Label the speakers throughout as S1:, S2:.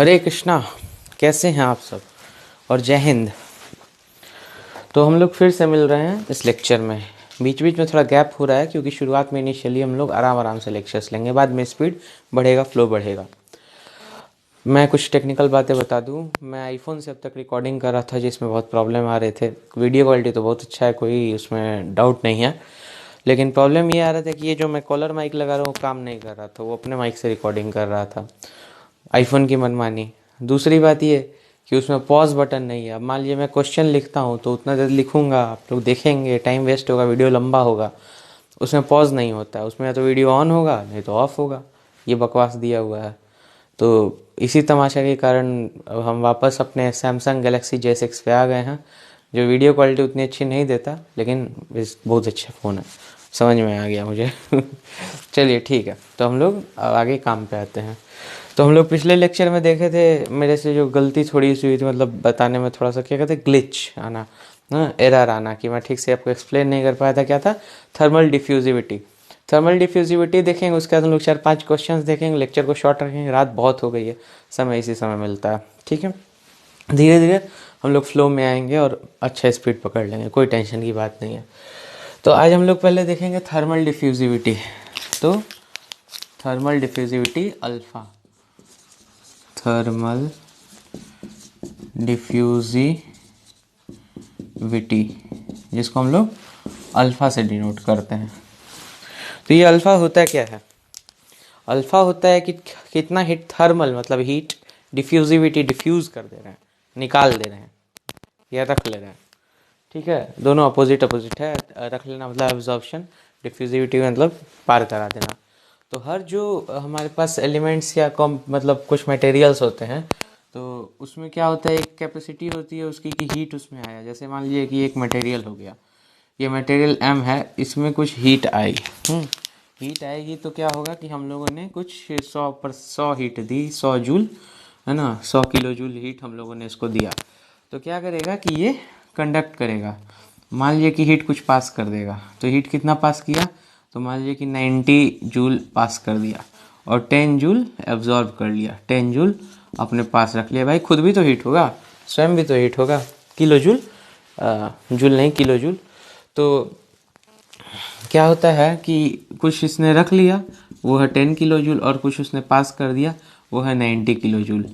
S1: हरे कृष्णा। कैसे हैं आप सब और जय हिंद। तो हम लोग फिर से मिल रहे हैं इस लेक्चर में। बीच बीच में थोड़ा गैप हो रहा है क्योंकि शुरुआत में इनिशियली हम लोग आराम आराम से लेक्चर्स लेंगे, बाद में स्पीड बढ़ेगा, फ्लो बढ़ेगा। मैं कुछ टेक्निकल बातें बता दूं। मैं आईफोन से अब तक रिकॉर्डिंग कर रहा था जिसमें बहुत प्रॉब्लम आ रहे थे। वीडियो क्वालिटी तो बहुत अच्छा है, कोई उसमें डाउट नहीं है, लेकिन प्रॉब्लम ये आ रहा था कि ये जो मैं कॉलर माइक लगा रहा हूँ काम नहीं कर रहा था, वो अपने माइक से रिकॉर्डिंग कर रहा था। आईफोन की मनमानी। दूसरी बात ये कि उसमें पॉज बटन नहीं है। अब मान लीजिए मैं क्वेश्चन लिखता हूँ तो उतना देर लिखूंगा, आप लोग देखेंगे, टाइम वेस्ट होगा, वीडियो लंबा होगा। उसमें पॉज नहीं होता है, उसमें या तो वीडियो ऑन होगा नहीं तो ऑफ होगा। ये बकवास दिया हुआ है। तो इसी तमाशा के कारण अब हम वापस अपने सैमसंग गैलेक्सी J6 पे आ गए हैं, जो वीडियो क्वालिटी उतनी अच्छी नहीं देता, लेकिन बहुत अच्छा फ़ोन है। समझ में आ गया मुझे। चलिए ठीक है, तो हम लोग आगे काम पे आते हैं। तो हम लोग पिछले लेक्चर में देखे थे, मेरे से जो गलती थोड़ी सी हुई थी, मतलब बताने में थोड़ा सा क्या कहते हैं, ग्लिच आना, हाँ, एरर आना, कि मैं ठीक से आपको एक्सप्लेन नहीं कर पाया था। क्या था? Thermal diffusivity. थर्मल डिफ्यूजिविटी देखेंगे, उसके बाद हम लोग 4-5 क्वेश्चंस देखेंगे। लेक्चर को शॉर्ट रखेंगे, रात बहुत हो गई है, समय इसी समय मिलता है। ठीक है, धीरे धीरे हम लोग फ्लो में आएंगे और अच्छा स्पीड पकड़ लेंगे, कोई टेंशन की बात नहीं है। तो आज हम लोग पहले देखेंगे थर्मल डिफ्यूजिविटी। तो thermal diffusivity alpha, thermal diffusivity, जिसको हम लोग अल्फा से डिनोट करते हैं। तो ये अल्फा होता क्या है? अल्फा होता है कि कितना हीट, थर्मल मतलब हीट, डिफ्यूजिविटी डिफ्यूज कर दे रहे हैं, निकाल दे रहे हैं या रख ले रहे हैं। ठीक है, दोनों अपोजिट अपोजिट है। रख लेना मतलब एब्जॉर्प्शन, डिफ्यूजिविटी मतलब पार करा देना। तो हर जो हमारे पास एलिमेंट्स या कॉम मतलब कुछ मटेरियल्स होते हैं, तो उसमें क्या होता है, एक कैपेसिटी होती है उसकी कि हीट उसमें आया। जैसे मान लीजिए कि एक मटेरियल हो गया, ये मटेरियल M है, इसमें कुछ हीट आई। हीट आएगी तो क्या होगा कि हम लोगों ने कुछ 100 हीट दी, 100 जूल, है ना, 100 किलो जूल हीट हम लोगों ने इसको दिया। तो क्या करेगा कि ये कंडक्ट करेगा। मान लीजिए कि हीट कुछ पास कर देगा, तो हीट कितना पास किया, तो मान लीजिए कि 90 जूल पास कर दिया और 10 जूल एब्जॉर्ब कर लिया, 10 जूल अपने पास रख लिया। भाई खुद भी तो हीट होगा, स्वयं भी तो हीट होगा। किलो जूल, जूल नहीं, किलो जूल। तो क्या होता है कि कुछ इसने रख लिया, वो है 10 किलो जूल, और कुछ उसने पास कर दिया, वो है 90 किलो जूल।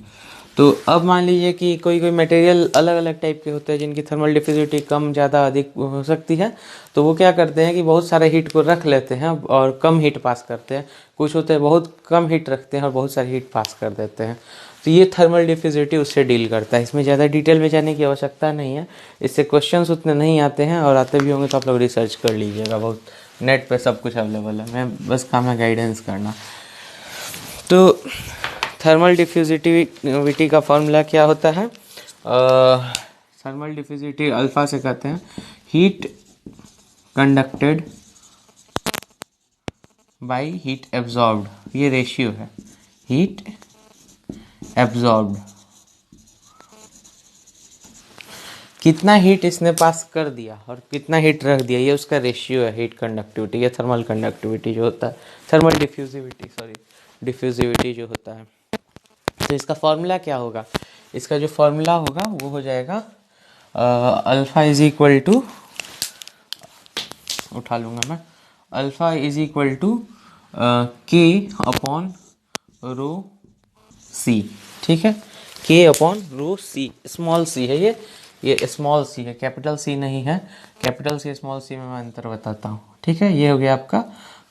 S1: तो अब मान लीजिए कि कोई कोई मटेरियल अलग अलग टाइप के होते हैं जिनकी थर्मल डिफ्यूजिविटी कम ज़्यादा अधिक हो सकती है। तो वो क्या करते हैं कि बहुत सारे हीट को रख लेते हैं और कम हीट पास करते हैं। कुछ होते हैं बहुत कम हीट रखते हैं और बहुत सारी हीट पास कर देते हैं। तो ये थर्मल डिफ्यूजिविटी उससे डील करता है। इसमें ज़्यादा डिटेल में जाने की आवश्यकता नहीं है, इससे क्वेश्चंस उतने नहीं आते हैं, और आते भी होंगे तो आप लोग रिसर्च कर लीजिएगा, बहुत नेट पे सब कुछ अवेलेबल है। मैं बस काम है गाइडेंस करना। तो थर्मल डिफ्यूजिविटी का फॉर्मूला क्या होता है? थर्मल डिफ्यूजिविटी अल्फा से कहते हैं heat conducted by heat absorbed. ये रेशियो है, हीट एब्जॉर्ब्ड, कितना हीट इसने पास कर दिया और कितना हीट रख दिया, ये उसका रेशियो है, हीट कंडक्टिविटी या थर्मल कंडक्टिविटी जो होता है, थर्मल डिफ्यूजिविटी, सॉरी, डिफ्यूजिविटी जो होता है। तो इसका फॉर्मूला क्या होगा? इसका जो फॉर्मूला होगा वो हो जाएगा अल्फा इज इक्वल टू, उठा लूँगा मैं, अल्फा इज इक्वल टू के अपॉन रो सी। ठीक है, के अपॉन रो सी, स्मॉल सी है ये स्मॉल सी है, कैपिटल सी नहीं है। कैपिटल सी स्मॉल सी में मैं अंतर बताता हूँ। ठीक है, ये हो गया आपका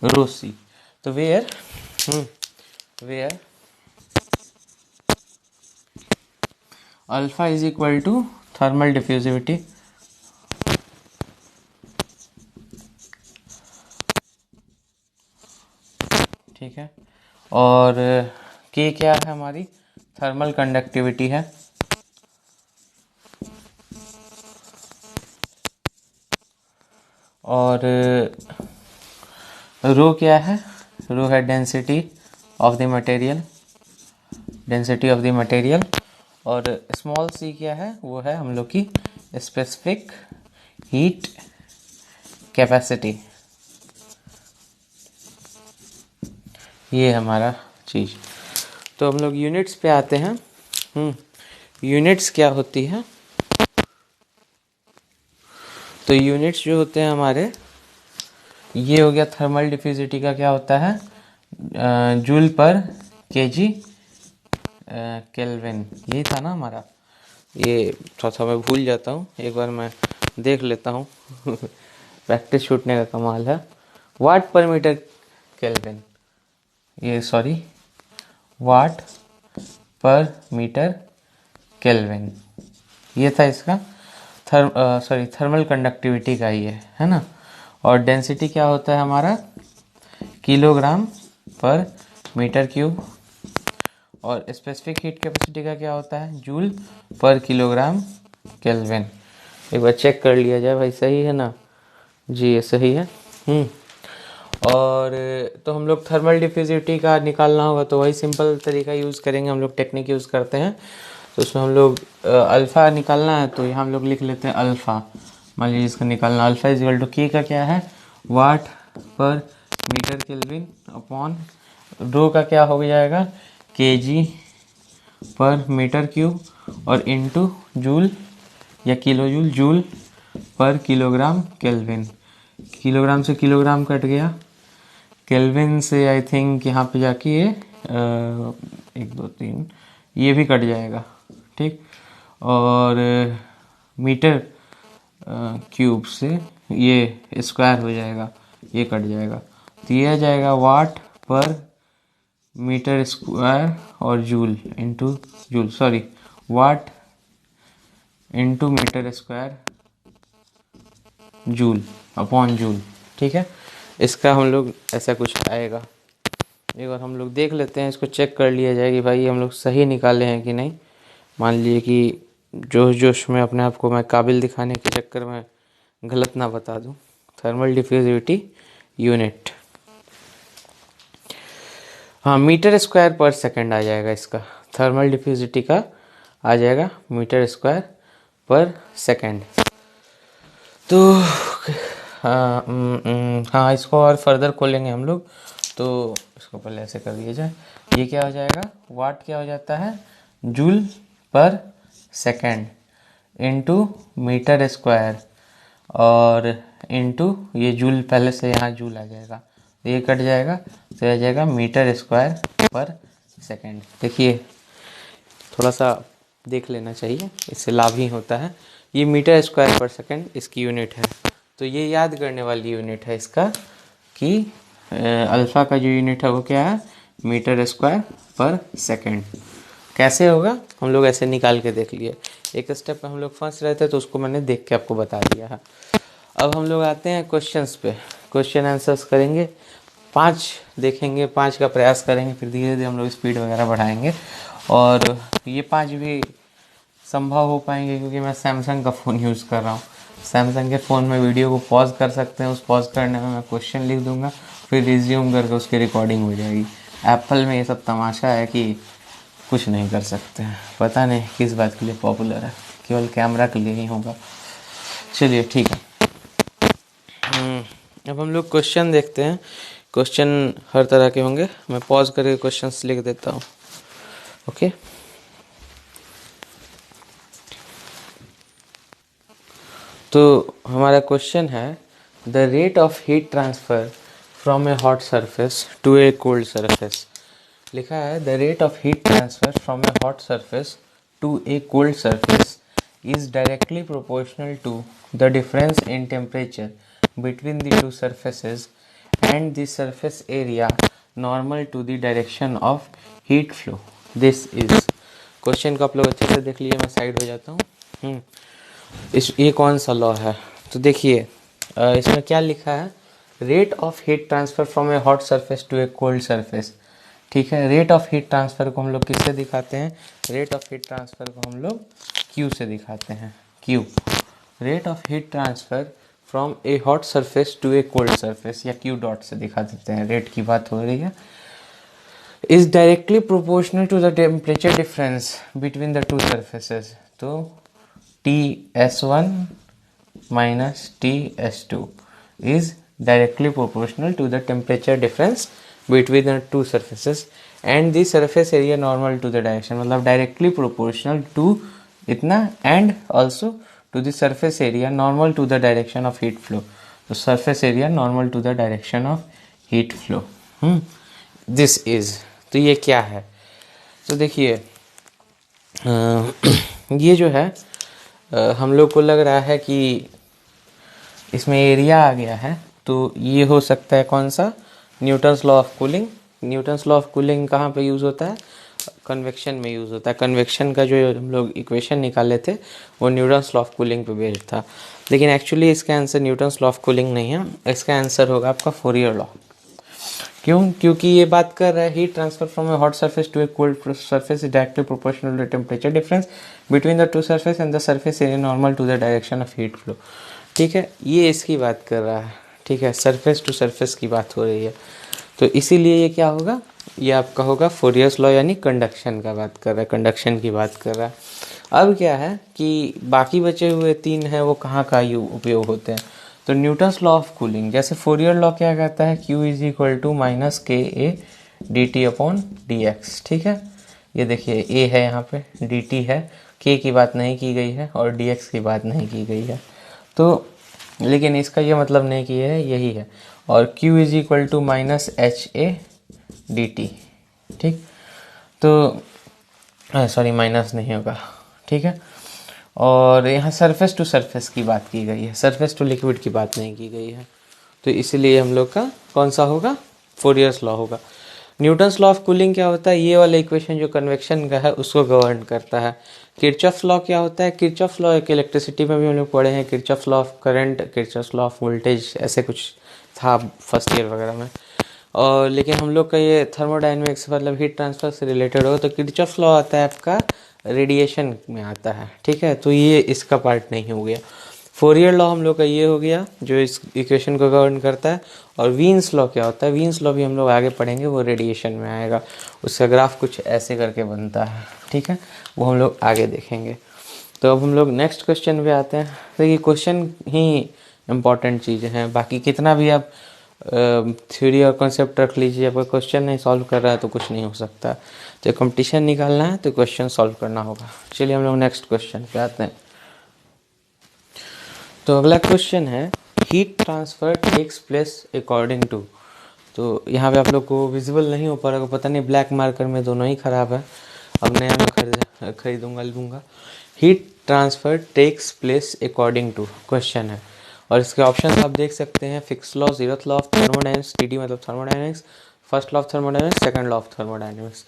S1: रो सी। तो where alpha is equal to thermal diffusivity ठीक है, और के क्या है हमारी, थर्मल कंडक्टिविटी है, और रो क्या है, रो है density of the material, density of the material, और स्मॉल सी क्या है, वो है हम लोग की स्पेसिफिक हीट कैपेसिटी। ये हमारा चीज़। तो हम लोग यूनिट्स पे आते हैं। यूनिट्स क्या होती है? तो यूनिट्स जो होते हैं हमारे, ये हो गया थर्मल डिफ्यूजिटी का क्या होता है, जूल पर केजी केल्विन, यही था ना हमारा। ये थोड़ा मैं भूल जाता हूँ, एक बार मैं देख लेता हूँ प्रैक्टिस छूटने का कमाल है। वाट पर मीटर केल्विन, ये सॉरी वाट पर मीटर केल्विन, ये था इसका थर्मल कंडक्टिविटी का ये है ना। और डेंसिटी क्या होता है हमारा, किलोग्राम पर मीटर क्यूब। और स्पेसिफिक हीट कैपेसिटी का क्या होता है, जूल पर किलोग्राम केल्विन। एक बार चेक कर लिया जाए भाई, सही है ना जी, ये सही है। और तो हम लोग थर्मल डिफ्यूजिविटी का निकालना होगा तो वही सिंपल तरीका यूज़ करेंगे, हम लोग टेक्निक यूज़ करते हैं। तो उसमें हम लोग अल्फ़ा निकालना है, तो यहाँ हम लोग लिख लेते हैं अल्फ़ा। मान लीजिए इसका निकालना, अल्फ़ा इज इक्वल टू के का क्या है, वाट पर मीटर केल्विन अपॉन रो का क्या हो जाएगा, केजी पर मीटर क्यूब, और इनटू जूल या किलो जूल, जूल पर किलोग्राम केल्विन। किलोग्राम से किलोग्राम कट गया, केल्विन से आई थिंक यहाँ पे जाके ये 1 2 3 ये भी कट जाएगा, ठीक। और मीटर क्यूब से ये स्क्वायर हो जाएगा, ये कट जाएगा, तो ये आ जाएगा वाट पर मीटर स्क्वायर और joule into joule, sorry watt into metre square joule upon joule, ठीक है। इसका हम लोग ऐसा कुछ आएगा। एक बार हम लोग देख लेते हैं, इसको चेक कर लिया जाए कि भाई हम लोग सही निकाले हैं कि नहीं। मान लीजिए कि जोश जोश में अपने आप को मैं काबिल दिखाने के चक्कर में गलत ना बता दूं। थर्मल डिफ्यूजिविटी यूनिट, हाँ मीटर स्क्वायर पर सेकंड आ जाएगा इसका, थर्मल डिफ्यूजिविटी का आ जाएगा मीटर स्क्वायर पर सेकंड। तो हाँ इसको और फर्दर खोलेंगे हम लोग, तो इसको पहले ऐसे कर दिया जाए। ये क्या हो जाएगा, वाट क्या हो जाता है, जूल पर सेकंड इंटू मीटर स्क्वायर, और इंटू ये जूल, पहले से यहाँ जूल आ जाएगा, तो ये कट जाएगा, तो आ जाएगा मीटर स्क्वायर पर सेकंड। देखिए थोड़ा सा देख लेना चाहिए, इससे लाभ ही होता है। ये मीटर स्क्वायर पर सेकंड इसकी यूनिट है, तो ये याद करने वाली यूनिट है इसका कि अल्फ़ा का जो यूनिट है वो क्या है, मीटर स्क्वायर पर सेकंड। कैसे होगा हम लोग ऐसे निकाल के देख लिए, एक स्टेप में हम लोग फंस रहे थे तो उसको मैंने देख के आपको बता दिया है। अब हम लोग आते हैं क्वेश्चंस पे, क्वेश्चन आंसर्स करेंगे, 5 देखेंगे, 5 का प्रयास करेंगे, फिर धीरे धीरे हम लोग स्पीड वगैरह बढ़ाएंगे। और ये 5 भी संभव हो पाएंगे क्योंकि मैं सैमसंग का फ़ोन यूज़ कर रहा हूँ। सैमसंग के फ़ोन में वीडियो को पॉज कर सकते हैं, उस पॉज करने में मैं क्वेश्चन लिख दूंगा, फिर रिज्यूम करके उसकी रिकॉर्डिंग हो जाएगी। एप्पल में ये सब तमाशा है कि कुछ नहीं कर सकते हैं, पता नहीं किस बात के लिए पॉपुलर है, केवल कैमरा के लिए ही होगा। चलिए ठीक है, अब हम लोग क्वेश्चन देखते हैं। क्वेश्चन हर तरह के होंगे, मैं पॉज करके क्वेश्चंस लिख देता हूँ, ओके। तो हमारा क्वेश्चन है, the rate of heat transfer from a hot surface to a cold surface. लिखा है the rate of heat transfer from a hot surface to a cold surface is directly proportional to the difference in temperature between the two surfaces and the surface area normal to the direction of heat flow. This is question को आप लोग अच्छे से देख लीजिए, मैं side हो जाता हूँ। ये कौन सा लॉ है, तो देखिए इसमें क्या लिखा है, rate of heat transfer from a hot surface to a cold surface, ठीक है। रेट ऑफ हीट ट्रांसफ़र को हम लोग किससे दिखाते हैं, रेट ऑफ हीट ट्रांसफ़र को हम लोग Q से दिखाते हैं, Q rate of heat transfer from a hot surface to a cold surface, या Q डॉट से दिखा देते हैं, रेट की बात हो रही है। Is directly proportional to the temperature difference between the two surfaces, तो TS1 minus TS2 is directly proportional to the temperature difference between the two surfaces and the surface area normal to the direction, मतलब directly proportional to इतना, and also to the surface area normal to the direction of heat flow. तो surface area normal to the direction of heat flow, this is. तो ये क्या है? तो देखिए ये जो है हम लोग को लग रहा है कि इसमें एरिया आ गया है, तो ये हो सकता है कौन सा? Newton's law of cooling. Newton's law of cooling कहाँ पे यूज़ होता है? कन्वेक्शन में यूज़ होता है। कन्वेक्शन का जो हम लोग इक्वेशन निकाले थे वो न्यूटन्स लॉ ऑफ कूलिंग पे बेस्ड था, लेकिन एक्चुअली इसका answer Newton's law of cooling नहीं है, इसका आंसर होगा आपका फोरियर लॉ। क्यों? क्योंकि ये बात कर रहा है heat transfer from a hot surface to a cold surface is directly proportional to temperature difference between the two surface and the surface area normal to the direction of heat flow. ठीक है, ये इसकी बात कर रहा है। ठीक है, सरफेस टू सरफेस की बात हो रही है, तो इसीलिए ये क्या होगा? ये आपका होगा फोरियर्स लॉ, यानी कंडक्शन का बात कर रहा है, कंडक्शन की बात कर रहा है। अब क्या है कि बाकी बचे हुए तीन हैं वो कहाँ का उपयोग होते हैं? तो न्यूटन्स लॉ ऑफ कूलिंग, जैसे फोरियर लॉ क्या कहता है? Q is equal to minus K A D T upon D X. ठीक है, ये देखिए ए है यहाँ पे, डी टी है, के की बात नहीं की गई है और डी एक्स की बात नहीं की गई है, तो लेकिन इसका ये मतलब नहीं कि है, यही है। और Q is equal to minus H A D T. ठीक, तो सॉरी माइनस नहीं होगा। ठीक है, और यहाँ सरफेस टू सरफेस की बात की गई है, सरफेस टू लिक्विड की बात नहीं की गई है, तो इसीलिए हम लोग का कौन सा होगा? फोरियर्स लॉ होगा। न्यूटन्स लॉ ऑफ कूलिंग क्या होता है? ये वाला इक्वेशन जो कन्वेक्शन का है उसको गवर्न करता है। किरचॉफ लॉ क्या होता है? किरचॉफ लॉ एक इलेक्ट्रिसिटी में भी हम लोग पढ़े हैं, Kirchhoff law of current, Kirchhoff law of voltage, ऐसे कुछ था फर्स्ट ईयर वगैरह में। और लेकिन हम लोग का ये थर्मोडाइनमिक्स मतलब हीट ट्रांसफर से रिलेटेड होगा, तो किरचॉफ लॉ आता है आपका रेडिएशन में आता है। ठीक है, तो ये इसका पार्ट नहीं हो गया। फोरियर लॉ हम लोग का ये हो गया जो इस इक्वेशन को गवर्न करता है। और वीन्स लॉ क्या होता है? वीन्स लॉ भी हम लोग आगे पढ़ेंगे, वो रेडिएशन में आएगा, उसका ग्राफ कुछ ऐसे करके बनता है। ठीक है, वो हम लोग आगे देखेंगे। तो अब हम लोग नेक्स्ट क्वेश्चन पे आते हैं। देखिए क्वेश्चन ही इम्पॉर्टेंट चीज़ें हैं, बाकी कितना भी आप थ्योरी और कॉन्सेप्ट रख लीजिए, आपका क्वेश्चन नहीं सॉल्व कर रहा है तो कुछ नहीं हो सकता। तो कंपटीशन निकालना है तो क्वेश्चन सॉल्व करना होगा। चलिए हम लोग नेक्स्ट क्वेश्चन पे आते हैं। तो अगला क्वेश्चन है heat transfer takes place according to. तो यहाँ पे आप लोग को विजिबल नहीं हो पा रहा, पता नहीं ब्लैक मार्कर में दोनों ही ख़राब है, अब नया मैं खरीदूंगा लूँगा। Heat transfer takes place according to question है, और इसके ऑप्शन आप देख सकते हैं। Fick's law, zeroth law of thermodynamics, TD मतलब thermodynamics, first law of thermodynamics, second law of thermodynamics.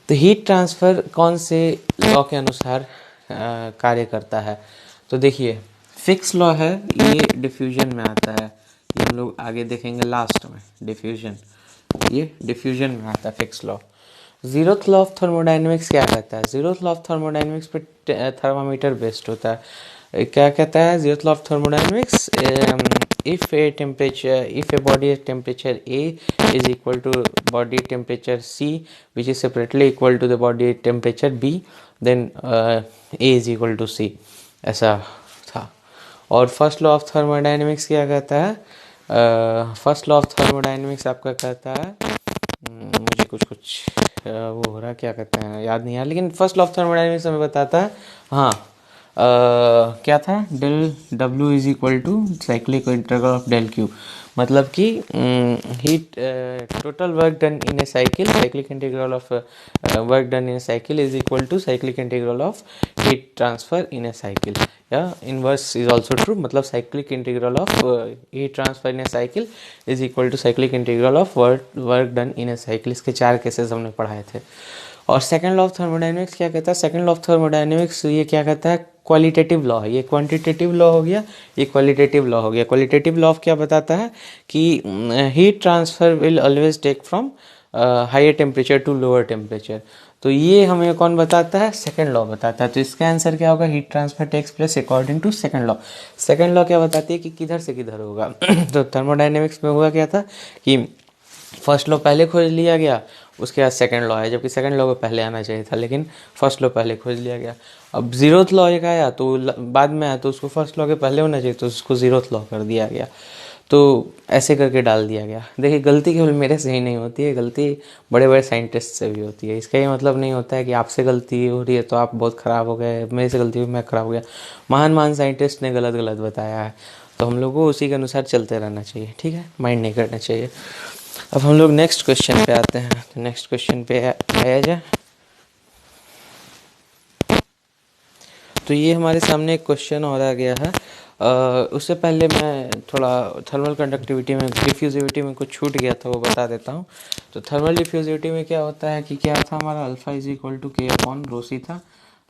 S1: तो हीट ट्रांसफ़र कौन से लॉ के अनुसार कार्य करता है? तो देखिए फिक्स लॉ है, ये डिफ्यूजन में आता है, ये हम लोग आगे देखेंगे लास्ट में। डिफ्यूजन, ये डिफ्यूजन में आता है fix law. Zeroth law of thermodynamics क्या कहता है? जीरोथ लॉ ऑफ थर्मोडाइनमिक्स पे थर्मामीटर बेस्ड होता है। क्या कहता है zeroth law of thermodynamics? if a body temperature A is equal to body temperature C which is separately equal to the body temperature B, then A is equal to C, ऐसा था। और first law of thermodynamics क्या कहता है? First law of thermodynamics आपका कहता है, मुझे कुछ वो हो रहा है, क्या कहते हैं याद नहीं आ रहा, लेकिन फर्स्ट लॉ ऑफ थर्मोडाइनमिक्स हमें बताता है, हाँ क्या था? Del W is equal to cyclic integral of del Q, मतलब कि heat total work done in a cycle, cyclic integral of work done in a cycle is equal to cyclic integral of heat transfer in a cycle, या inverse is also true, मतलब cyclic integral of heat transfer in a cycle is equal to cyclic integral of work done in a cycle. इसके 4 cases हमने पढ़ाए थे। और second law of thermodynamics क्या कहता है? सेकंड लॉ ऑफ थर्मोडाइनमिक्स ये क्या कहता है? क्वालिटेटिव लॉ है, ये क्वांटिटेटिव लॉ हो गया, ये क्वालिटेटिव लॉ हो गया। क्वालिटेटिव लॉ क्या बताता है कि heat transfer will always take from higher temperature to lower temperature. तो ये हमें कौन बताता है? सेकंड लॉ बताता है। तो इसका आंसर क्या होगा? Heat transfer takes place according to second law. Second law क्या बताती है कि किधर से किधर होगा। तो थर्मोडाइनमिक्स में हुआ क्या था कि फर्स्ट लॉ पहले खोज लिया गया, उसके बाद सेकंड लॉ है, जबकि सेकंड लॉ को पहले आना चाहिए था, लेकिन फर्स्ट लॉ पहले खोज लिया गया। अब जीरोथ लॉ एक आया तो बाद में आया, तो उसको फर्स्ट लॉ के पहले होना चाहिए, तो उसको जीरोथ लॉ कर दिया गया। तो ऐसे करके डाल दिया गया। देखिए गलती केवल मेरे से ही नहीं होती है, गलती बड़े बड़े साइंटिस्ट से भी होती है। इसका ये मतलब नहीं होता है कि आपसे गलती हो रही है तो आप बहुत ख़राब हो गए, मेरे से गलती हुई मैं ख़राब हो गया। महान महान साइंटिस्ट ने गलत गलत बताया है, तो हम लोग को उसी के अनुसार चलते रहना चाहिए, ठीक है, माइंड नहीं करना चाहिए। अब हम लोग नेक्स्ट क्वेश्चन पे आते हैं। तो नेक्स्ट क्वेश्चन पे आया जाए, तो ये हमारे सामने एक क्वेश्चन और आ गया है। उससे पहले मैं थोड़ा थर्मल कंडक्टिविटी में, डिफ्यूजिविटी में कुछ छूट गया था, वो बता देता हूँ। तो थर्मल डिफ्यूजिविटी में क्या होता है कि क्या था हमारा, अल्फा इज इक्वल टू के अपॉन रो सी था,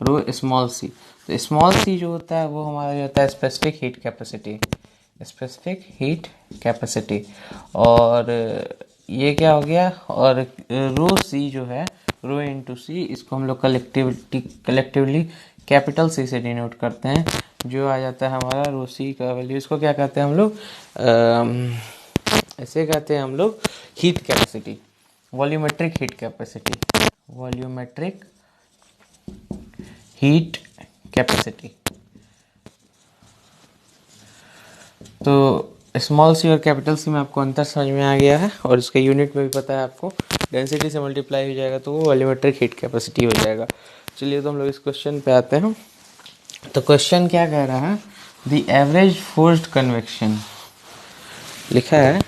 S1: रो स्मॉल सी। तो स्मॉल सी जो होता है वो हमारा जो होता है specific heat capacity, specific heat capacity. और ये क्या हो गया, और रो सी जो है, रो इंटू सी, इसको हम लोग कलेक्टिवली कैपिटल सी से डिनोट करते हैं, जो आ जाता है हमारा रो सी का वैल्यू। इसको क्या कहते हैं हम लोग, ऐसे कहते हैं हम लोग heat capacity, volumetric heat capacity, volumetric heat capacity. तो स्मॉल सी और कैपिटल सी में आपको अंतर समझ में आ गया है, और इसके यूनिट में भी पता है आपको, डेंसिटी से मल्टीप्लाई हो जाएगा तो वो वॉल्यूमेट्रिक हीट कैपेसिटी हो जाएगा। चलिए तो हम लोग इस क्वेश्चन पे आते हैं। तो क्वेश्चन क्या कह रहा है, द एवरेज फोर्स्ड कन्वेक्शन, लिखा है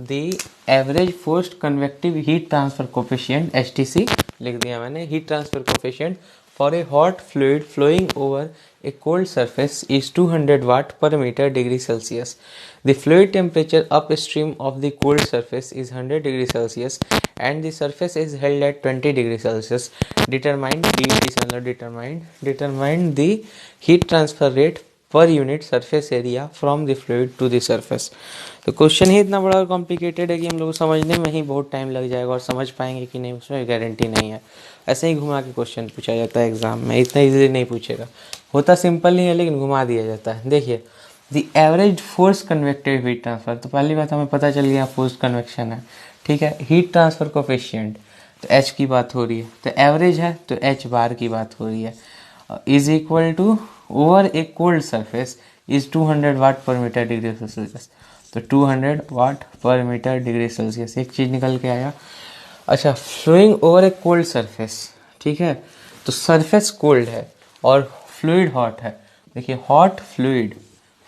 S1: the average forced convective heat transfer coefficient HTC लिख दिया मैंने, heat transfer coefficient for a hot fluid flowing over a cold surface is 200 watt per meter degree Celsius. The fluid temperature upstream of the cold surface is 100 degree Celsius and the surface is held at 20 degree Celsius. Determine the heat transfer rate per unit surface area from the fluid to the surface. तो question ही इतना बड़ा और complicated है कि हम लोग को समझने में ही बहुत टाइम लग जाएगा, और समझ पाएंगे कि नहीं उसमें गारंटी नहीं है। ऐसे ही घुमा के क्वेश्चन पूछा जाता है एग्जाम में, इतना इजीली नहीं पूछेगा, होता सिंपल नहीं है लेकिन घुमा दिया जाता है। देखिए the average force convective heat transfer, तो पहली बात हमें पता चल गया फोर्स कन्वेक्शन है, ठीक है। हीट ट्रांसफर कोफिशिएंट, तो H की बात हो रही है, तो एवरेज है तो H बार की बात हो रही है, is equal to over a cold surface is 200 watt पर मीटर डिग्री सेल्सियस। तो 200 वाट पर मीटर डिग्री सेल्सियस, एक चीज़ निकल के आया। अच्छा, flowing over a cold surface, ठीक है, तो सरफेस कोल्ड है और फ्लूइड हॉट है। देखिए hot fluid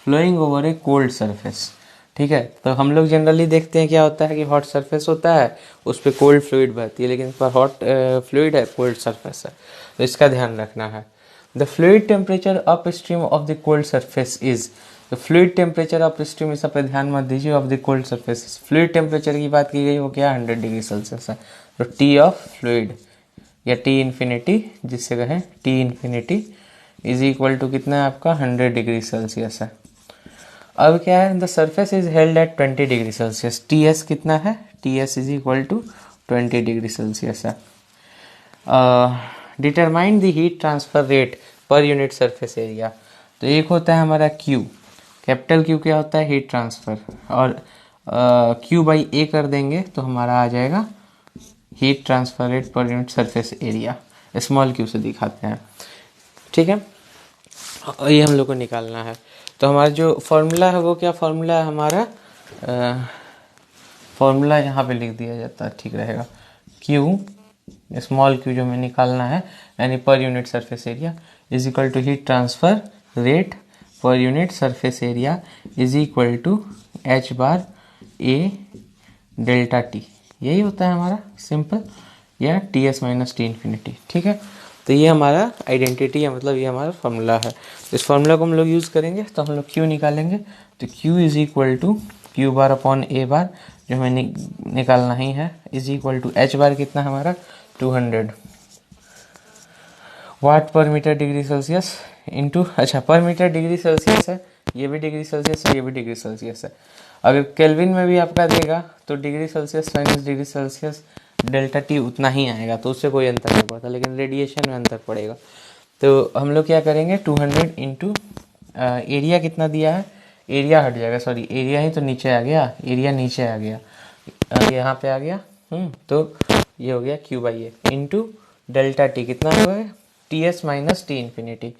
S1: flowing over a cold surface, ठीक है। तो हम लोग जनरली देखते हैं क्या होता है कि हॉट सरफेस होता है, उस पर कोल्ड फ्लूइड बहती है, लेकिन इस पर हॉट फ्लूइड है, कोल्ड सरफेस है, तो इसका ध्यान रखना है। The fluid temperature up stream of the cold surface is, तो फ्लूइड टेम्परेचर अप स्ट्रीम, इस पे ध्यान मत दीजिए, of the cold surface, fluid temperature की बात की गई, वो क्या 100 डिग्री सेल्सियस है। तो टी ऑफ फ्लूइड या टी इन्फिनिटी जिससे कहें, T infinity is equal to कितना है आपका 100 डिग्री सेल्सियस है। अब क्या है, the surface is held at 20 degree Celsius, T S कितना है, T S is equal to 20 degree Celsius है। Determine the heat transfer rate per unit surface area, तो एक होता है हमारा Q, कैपिटल Q क्या होता है, हीट ट्रांसफर, और Q बाई A कर देंगे तो हमारा आ जाएगा heat transfer rate per unit surface area, small q से दिखाते हैं, ठीक है। और ये हम लोग को निकालना है। तो हमारा जो फॉर्मूला है वो क्या फॉर्मूला है हमारा, फॉर्मूला यहाँ पे लिख दिया जाता है, ठीक रहेगा। Q स्मॉल q जो हमें निकालना है, यानी per unit surface area is equal to heat transfer rate per unit surface area is equal to h bar a delta t, यही होता है हमारा सिंपल, या T S minus T infinity, ठीक है। तो ये हमारा आइडेंटिटी है, मतलब ये हमारा फॉर्मूला है। इस फॉर्मूला को हम लोग यूज़ करेंगे तो हम लोग Q निकालेंगे, तो Q is equal to Q bar upon A bar, जो हमें निकालना ही है, is equal to H bar कितना हमारा 200 वाट पर मीटर डिग्री सेल्सियस इंटू, अच्छा पर मीटर डिग्री सेल्सियस है, ये भी डिग्री सेल्सियस है, ये भी डिग्री सेल्सियस है। अगर केल्विन में भी आपका देगा तो degree Celsius minus degree Celsius delta T उतना ही आएगा, तो उससे कोई अंतर नहीं पड़ता, लेकिन रेडिएशन में अंतर पड़ेगा। तो हम लोग क्या करेंगे 200 इंटू एरिया कितना दिया है, एरिया हट जाएगा, सॉरी एरिया ही तो नीचे आ गया, एरिया नीचे आ गया, यहाँ पे आ गया, तो ये हो गया Q by A into delta T कितना होगा T S minus T infinity.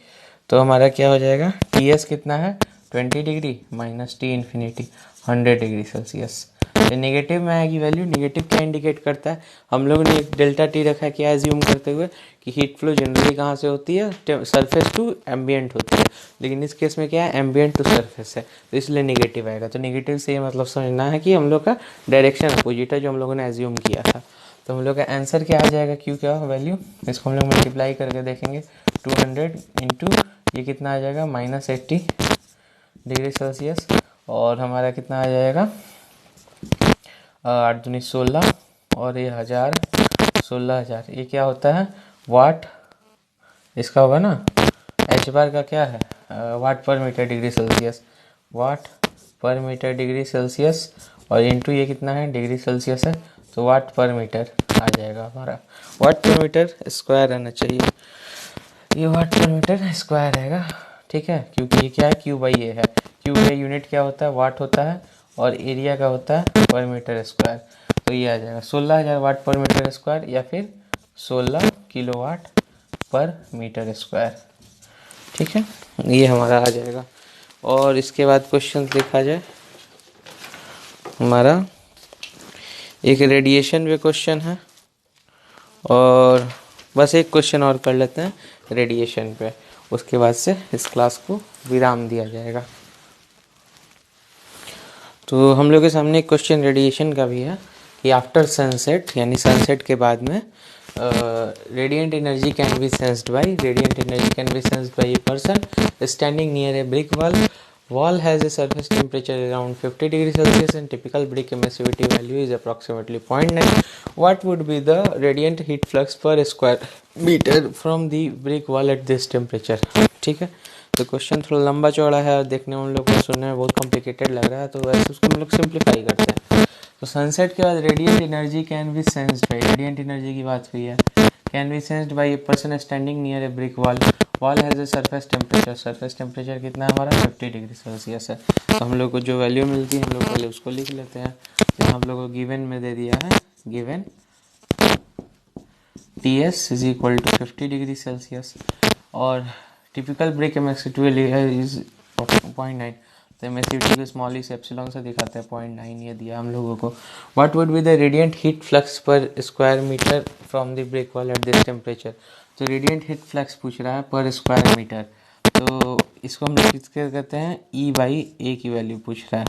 S1: तो हमारा क्या हो जाएगा, टी एस कितना है 20 degree minus T infinity, 100 degree Celsius. ये नेगेटिव में आएगी वैल्यू। नेगेटिव क्या इंडिकेट करता है, हम लोग ने एक डेल्टा टी रखा है क्या एज्यूम करते हुए कि हीट फ्लो जनरली कहाँ से होती है, सरफेस टू एम्बियंट होती है, लेकिन इस केस में क्या है, एम्बियंट टू सरफेस है, तो इसलिए नेगेटिव आएगा। तो नेगेटिव से ये मतलब समझना है कि हम लोग का डायरेक्शन अपोजिट है जो हम लोगों ने एज्यूम किया था। तो हम लोग का आंसर क्या आ जाएगा, क्यू क्या वैल्यू, इसको हम लोग मल्टीप्लाई करके देखेंगे 200 इंटू ये कितना आ जाएगा -80 डिग्री सेल्सियस, और हमारा कितना आ जाएगा 8 दूनी 16 और ये 1000 16,000, ये क्या होता है वाट, इसका होगा ना एच बार का क्या है वाट पर मीटर डिग्री सेल्सियस, वाट पर मीटर डिग्री सेल्सियस, और इंटू ये कितना है डिग्री सेल्सियस है, तो वाट पर मीटर आ जाएगा हमारा। वाट पर मीटर स्क्वायर रहना चाहिए, ये वाट पर मीटर स्क्वायर रहेगा, ठीक है, क्योंकि ये क्या है क्यू बाई ए है। क्यू का यूनिट क्या होता है वाट होता है, और एरिया का होता है पर मीटर स्क्वायर, तो ये आ जाएगा 16,000 वाट पर मीटर स्क्वायर या फिर 16 किलोवाट पर मीटर स्क्वायर, ठीक है, ये हमारा आ जाएगा। और इसके बाद क्वेश्चन देखा जाए, हमारा एक रेडिएशन पे क्वेश्चन है, और बस एक क्वेश्चन और कर लेते हैं रेडिएशन पे, उसके बाद से इस क्लास को विराम दिया जाएगा। तो हम लोग के सामने एक क्वेश्चन रेडिएशन का भी है कि आफ्टर सनसेट, यानी सनसेट के बाद में radiant energy can be sensed by a person standing near a brick wall has a surface temperature around 50 degree Celsius and typical brick emissivity value is approximately 0.9. What would be the radiant heat flux per square meter from the brick wall at this temperature? ठीक है, तो question थोड़ा लंबा चौड़ा है और देखने में हम लोग को सुनने में बहुत कॉम्प्लिकेटेड लग रहा है, तो वैसे उसको हम लोग सिंप्लीफाई करते हैं। तो सनसेट के बाद radiant energy can be sensed by, radiant energy की बात हुई है, can be sensed by a person standing near a brick wall, wall has a surface temperature कितना है हमारा 50 डिग्री सेल्सियस है। तो हम लोग को जो वैल्यू मिलती है हम लोग पहले उसको लिख लेते हैं। तो हम लोग को गिवन में दे दिया है, given T S is equal to 50 degree Celsius, और टिपिकल ब्रिक एमिसिविटी इज 0.9, तो एमिसिविटी को स्मॉल इस एप्सिलॉन से दिखाते हैं 0.9 ये दिया हम लोगों को। What would be the radiant heat flux per square metre from the brick wall at this temperature, तो रेडिएंट हीट फ्लक्स पूछ रहा है पर स्क्वायर मीटर, तो इसको हम लोग किसके कहते हैं ई बाई ए की वैल्यू पूछ रहा है,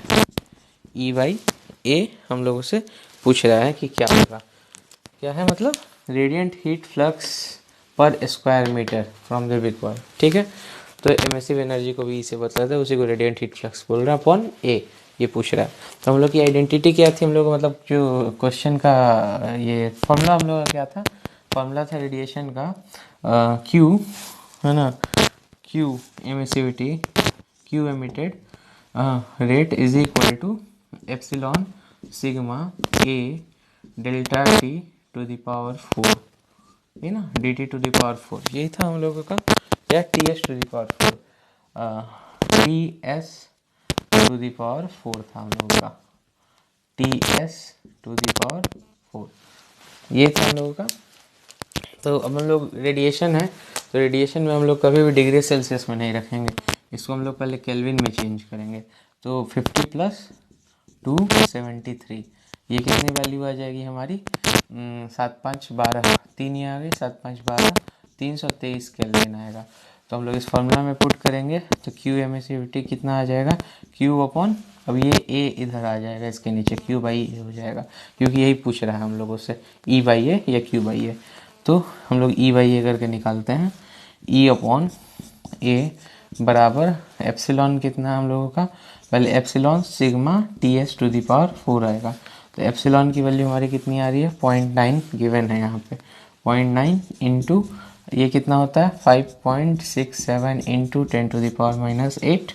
S1: ई बाई ए हम लोगों से पूछ रहा है कि क्या होगा, क्या है मतलब radiant heat flux per square metre from the brick wall, ठीक है। तो एमिसिव एनर्जी को भी इसे बतलाता है, उसी को रेडिएंट हीट फ्लक्स बोल रहा है अपॉन ए, ये पूछ रहा है। तो हम लोग की आइडेंटिटी क्या थी, हम लोग मतलब जो क्वेश्चन का ये फॉर्मूला हम लोग का क्या था, फॉर्मूला था रेडिएशन का क्यू है ना, Q emissivity, Q emitted rate is equal to epsilon sigma A delta T to the power 4, ये ना D T to the power 4, यही था हम लोगों का, या T S to the power 4, T S to the power 4 था हम लोगों का, T S to the power 4, ये था हम लोगों का। तो अब हम लोग रेडिएशन है, तो रेडिएशन में हम लोग कभी भी डिग्री सेल्सियस में नहीं रखेंगे, इसको हम लोग पहले केल्विन में चेंज करेंगे। तो 50 प्लस 273, ये कितनी वैल्यू आ जाएगी हमारी 7 5 12, 3 ये आ गई, 7 5 12, 323 केल्विन आएगा। तो हम लोग इस फॉर्मूला में पुट करेंगे, तो क्यू एमिसिविटी कितना आ जाएगा, क्यू अपॉन, अब ये ए इधर आ जाएगा इसके नीचे, क्यू बाई ए हो जाएगा, क्योंकि यही पूछ रहा है हम लोगों से ई बाई ए या क्यू बाई ए। तो हम लोग ई बाई ए करके निकालते हैं, ई अपॉन ए बराबर एप्सिलॉन कितना है हम लोगों का, पहले epsilon sigma T S to the power 4 आएगा, तो एप्सिलॉन की वैल्यू हमारी कितनी आ रही है 0.9 गिवन है यहाँ पे, 0.9 इंटू ये कितना होता है 5.67 into 10 to the power -8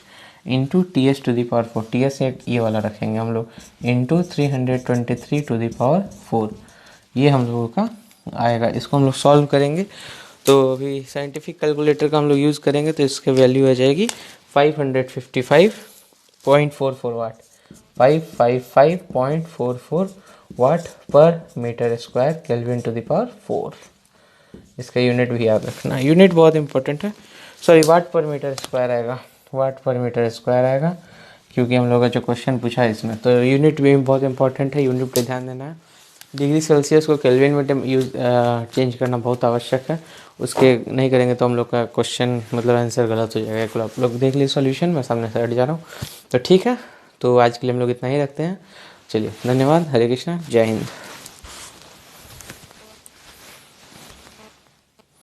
S1: into T S to the power 4, T S ये वाला रखेंगे हम लोग, इंटू 323 टू द पावर 4, ये हम लोगों का आएगा। इसको हम लोग सॉल्व करेंगे, तो अभी साइंटिफिक कैलकुलेटर का हम लोग यूज़ करेंगे, तो इसकी वैल्यू आ जाएगी 555.44 वाट, 555.44 वाट पर metre square kelvin to the power 4, इसका यूनिट भी याद रखना, यूनिट बहुत इंपॉर्टेंट है, सॉरी वाट पर मीटर स्क्वायर आएगा, वाट पर मीटर स्क्वायर आएगा, क्योंकि हम लोग का जो क्वेश्चन पूछा है इसमें, तो यूनिट भी बहुत इंपॉर्टेंट है, यूनिट पे ध्यान देना है। डिग्री सेल्सियस को केल्विन में यूज चेंज करना बहुत आवश्यक है, उसके नहीं करेंगे तो हम लोग का क्वेश्चन मतलब आंसर गलत हो जाएगा। एक आप लोग देख लीजिए सॉल्यूशन, मैं सामने से हट जा रहा हूँ। तो ठीक है, तो आज के लिए हम लोग इतना ही रखते हैं। चलिए, धन्यवाद। हरे कृष्णा, जय हिंद।